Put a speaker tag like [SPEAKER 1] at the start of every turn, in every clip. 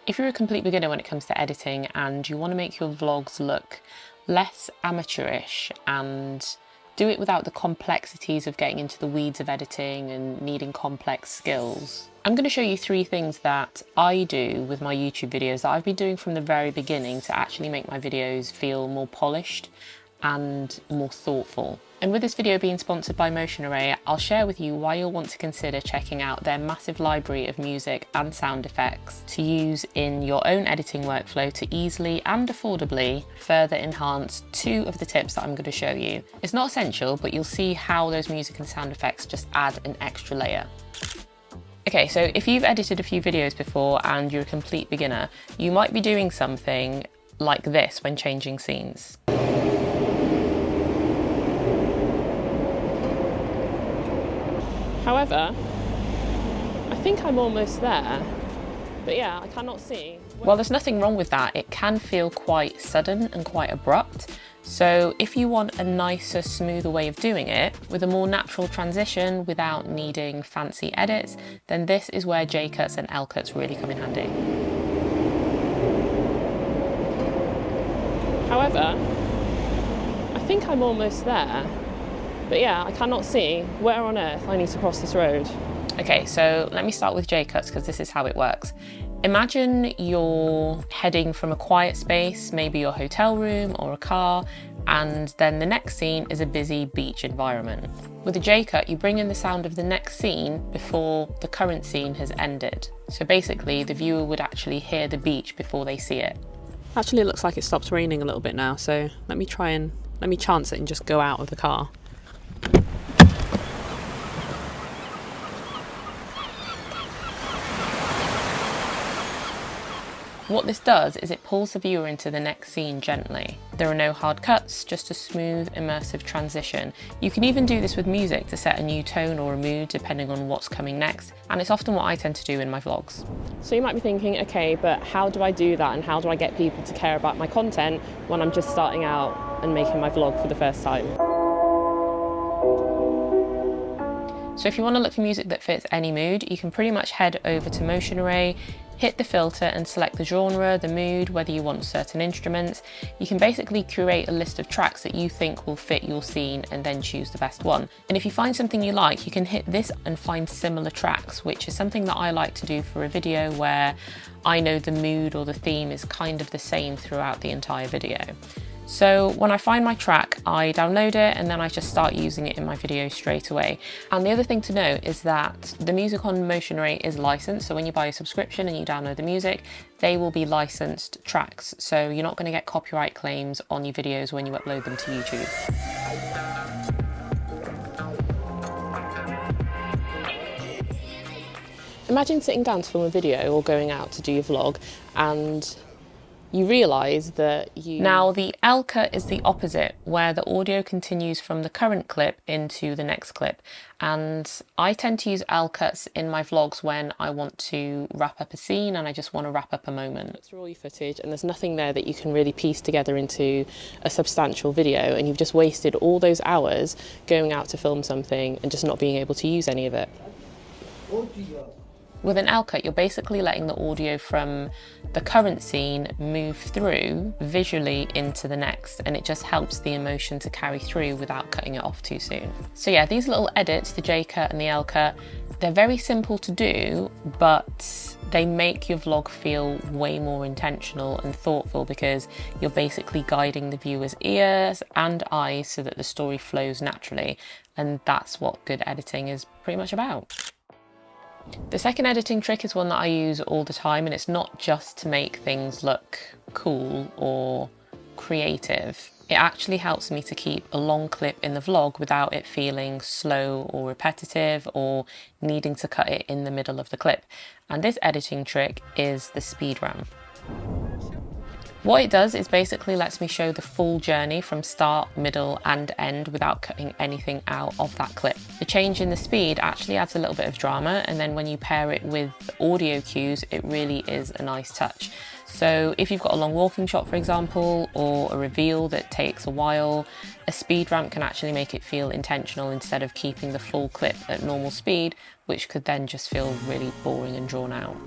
[SPEAKER 1] If you're a complete beginner when it comes to editing and you want to make your vlogs look less amateurish and do it without the complexities of getting into the weeds of editing and needing complex skills, I'm going to show you 3 things that I do with my YouTube videos that I've been doing from the very beginning to actually make my videos feel more polished and more thoughtful. And with this video being sponsored by Motion Array, I'll share with you why you'll want to consider checking out their massive library of music and sound effects to use in your own editing workflow to easily and affordably further enhance 2 of the tips that I'm going to show you. It's not essential, but you'll see how those music and sound effects just add an extra layer. Okay, so if you've edited a few videos before and you're a complete beginner, you might be doing something like this when changing scenes. However, I think I'm almost there, but yeah, I cannot see. Well, there's nothing wrong with that. It can feel quite sudden and quite abrupt. So if you want a nicer, smoother way of doing it, with a more natural transition without needing fancy edits, then this is where J-cuts and L-cuts really come in handy. However, I think I'm almost there. But yeah, I cannot see where on earth I need to cross this road. Okay, so let me start with J-cuts because this is how it works. Imagine you're heading from a quiet space, maybe your hotel room or a car, and then the next scene is a busy beach environment. With a J-cut, you bring in the sound of the next scene before the current scene has ended. So basically, the viewer would actually hear the beach before they see it.
[SPEAKER 2] Actually, it looks like it stopped raining a little bit now, so let me chance it and just go out of the car.
[SPEAKER 1] What this does is it pulls the viewer into the next scene gently. There are no hard cuts, just a smooth, immersive transition. You can even do this with music to set a new tone or a mood depending on what's coming next, and it's often what I tend to do in my vlogs.
[SPEAKER 2] So you might be thinking, okay, but how do I do that and how do I get people to care about my content when I'm just starting out and making my vlog for the first time?
[SPEAKER 1] So if you want to look for music that fits any mood, you can pretty much head over to Motion Array, hit the filter and select the genre, the mood, whether you want certain instruments. You can basically curate a list of tracks that you think will fit your scene and then choose the best one. And if you find something you like, you can hit this and find similar tracks, which is something that I like to do for a video where I know the mood or the theme is kind of the same throughout the entire video. So when I find my track, I download it and then I just start using it in my video straight away. And the other thing to note is that the music on Motion Array is licensed. So when you buy a subscription and you download the music, they will be licensed tracks. So you're not going to get copyright claims on your videos when you upload them to YouTube.
[SPEAKER 2] Imagine sitting down to film a video or going out to do your vlog and you realise that
[SPEAKER 1] Now the L-cut is the opposite, where the audio continues from the current clip into the next clip. And I tend to use L-cuts in my vlogs when I want to wrap up a scene and I just want to wrap up a moment.
[SPEAKER 2] It's raw footage and there's nothing there that you can really piece together into a substantial video, and you've just wasted all those hours going out to film something and just not being able to use any of it.
[SPEAKER 1] With an L-cut, you're basically letting the audio from the current scene move through visually into the next, and it just helps the emotion to carry through without cutting it off too soon. So yeah, these little edits, the J-cut and the L-cut, they're very simple to do, but they make your vlog feel way more intentional and thoughtful because you're basically guiding the viewer's ears and eyes so that the story flows naturally, and that's what good editing is pretty much about. The second editing trick is one that I use all the time, and it's not just to make things look cool or creative. It actually helps me to keep a long clip in the vlog without it feeling slow or repetitive or needing to cut it in the middle of the clip. And this editing trick is the speed ramp. What it does is basically lets me show the full journey from start, middle and end without cutting anything out of that clip. The change in the speed actually adds a little bit of drama, and then when you pair it with audio cues, it really is a nice touch. So if you've got a long walking shot, for example, or a reveal that takes a while, a speed ramp can actually make it feel intentional instead of keeping the full clip at normal speed, which could then just feel really boring and drawn out.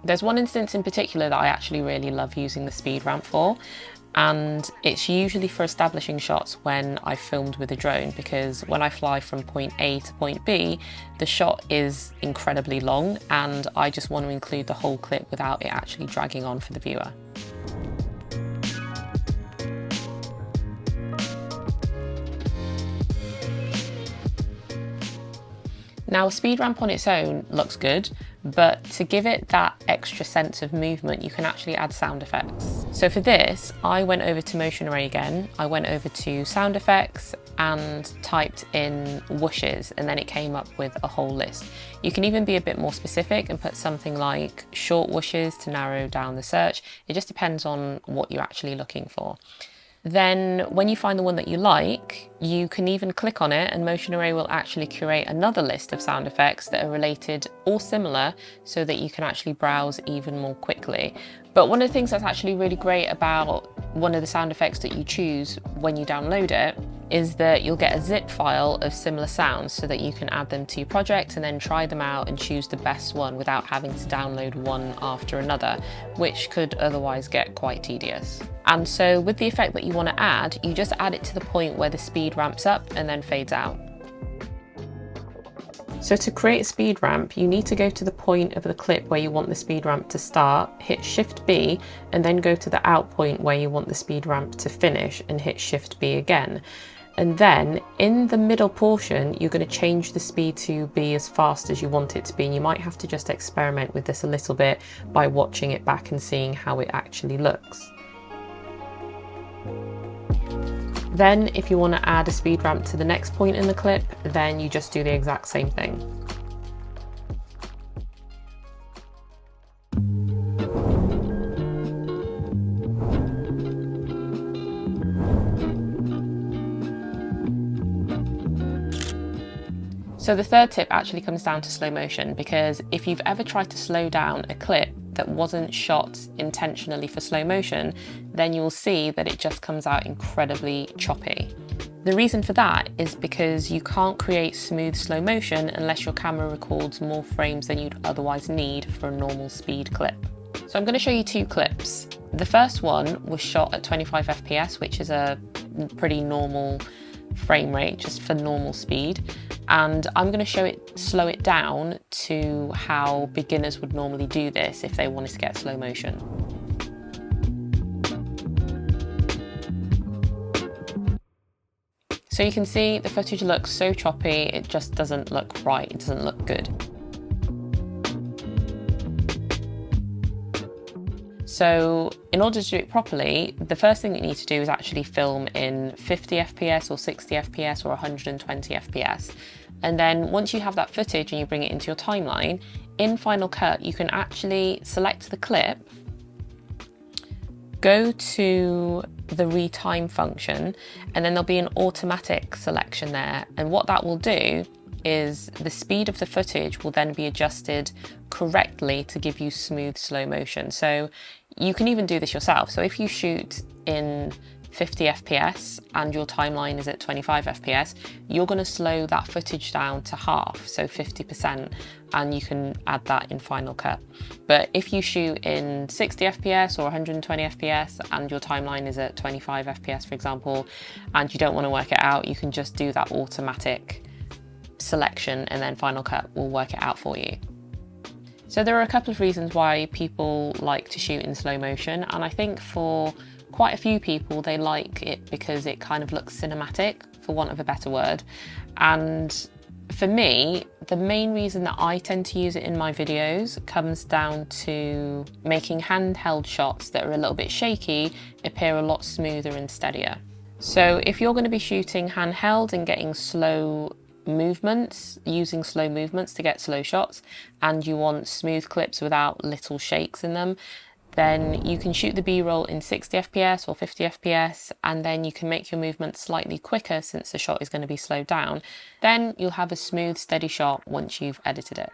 [SPEAKER 1] There's one instance in particular that I actually really love using the speed ramp for, and it's usually for establishing shots when I filmed with a drone, because when I fly from point A to point B, the shot is incredibly long and I just want to include the whole clip without it actually dragging on for the viewer. Now, a speed ramp on its own looks good, but to give it that extra sense of movement, you can actually add sound effects. So for this, I went over to Motion Array again. I went over to sound effects and typed in whooshes, and then it came up with a whole list. You can even be a bit more specific and put something like short whooshes to narrow down the search. It just depends on what you're actually looking for. Then when you find the one that you like, you can even click on it and Motion Array will actually curate another list of sound effects that are related or similar so that you can actually browse even more quickly. But one of the things that's actually really great about one of the sound effects that you choose when you download it is that you'll get a zip file of similar sounds so that you can add them to your project and then try them out and choose the best one without having to download one after another, which could otherwise get quite tedious. And so with the effect that you want to add, you just add it to the point where the speed ramps up and then fades out. So to create a speed ramp, you need to go to the point of the clip where you want the speed ramp to start, hit Shift B, and then go to the out point where you want the speed ramp to finish and hit Shift B again. And then in the middle portion, you're going to change the speed to be as fast as you want it to be. And you might have to just experiment with this a little bit by watching it back and seeing how it actually looks. Then if you want to add a speed ramp to the next point in the clip, then you just do the exact same thing. So the third tip actually comes down to slow motion, because if you've ever tried to slow down a clip that wasn't shot intentionally for slow motion, then you'll see that it just comes out incredibly choppy. The reason for that is because you can't create smooth slow motion unless your camera records more frames than you'd otherwise need for a normal speed clip. So I'm going to show you two clips. The first one was shot at 25 FPS, which is a pretty normal frame rate just for normal speed, and I'm going to slow it down to how beginners would normally do this if they wanted to get slow motion. So you can see the footage looks so choppy, it just doesn't look right, it doesn't look good. So in order to do it properly, the first thing that you need to do is actually film in 50 FPS or 60 FPS or 120 FPS. And then once you have that footage and you bring it into your timeline, in Final Cut, you can actually select the clip, go to the retime function, and then there'll be an automatic selection there. And what that will do is the speed of the footage will then be adjusted correctly to give you smooth slow motion. So you can even do this yourself. So if you shoot in 50 FPS and your timeline is at 25 FPS, you're going to slow that footage down to half, so 50%, and you can add that in Final Cut. But if you shoot in 60 FPS or 120 FPS and your timeline is at 25 FPS, for example, and you don't want to work it out, you can just do that automatic selection and then Final Cut will work it out for you. So there are a couple of reasons why people like to shoot in slow motion, and I think for quite a few people they like it because it kind of looks cinematic, for want of a better word. And for me, the main reason that I tend to use it in my videos comes down to making handheld shots that are a little bit shaky appear a lot smoother and steadier. So if you're going to be shooting handheld and getting slow movements, using slow movements to get slow shots, and you want smooth clips without little shakes in them, then you can shoot the B-roll in 60 FPS or 50 FPS, and then you can make your movements slightly quicker since the shot is going to be slowed down. Then you'll have a smooth, steady shot once you've edited it.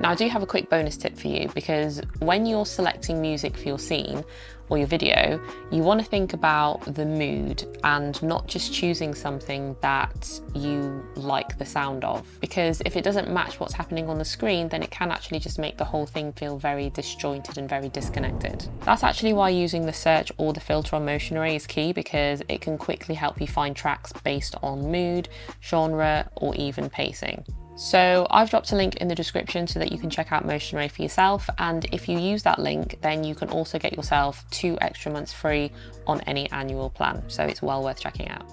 [SPEAKER 1] Now I do have a quick bonus tip for you, because when you're selecting music for your scene or your video, you want to think about the mood and not just choosing something that you like the sound of, because if it doesn't match what's happening on the screen, then it can actually just make the whole thing feel very disjointed and very disconnected. That's actually why using the search or the filter on Motion Array is key, because it can quickly help you find tracks based on mood, genre, or even pacing. So I've dropped a link in the description so that you can check out Motion Array for yourself, and if you use that link, then you can also get yourself 2 extra months free on any annual plan, so it's well worth checking out.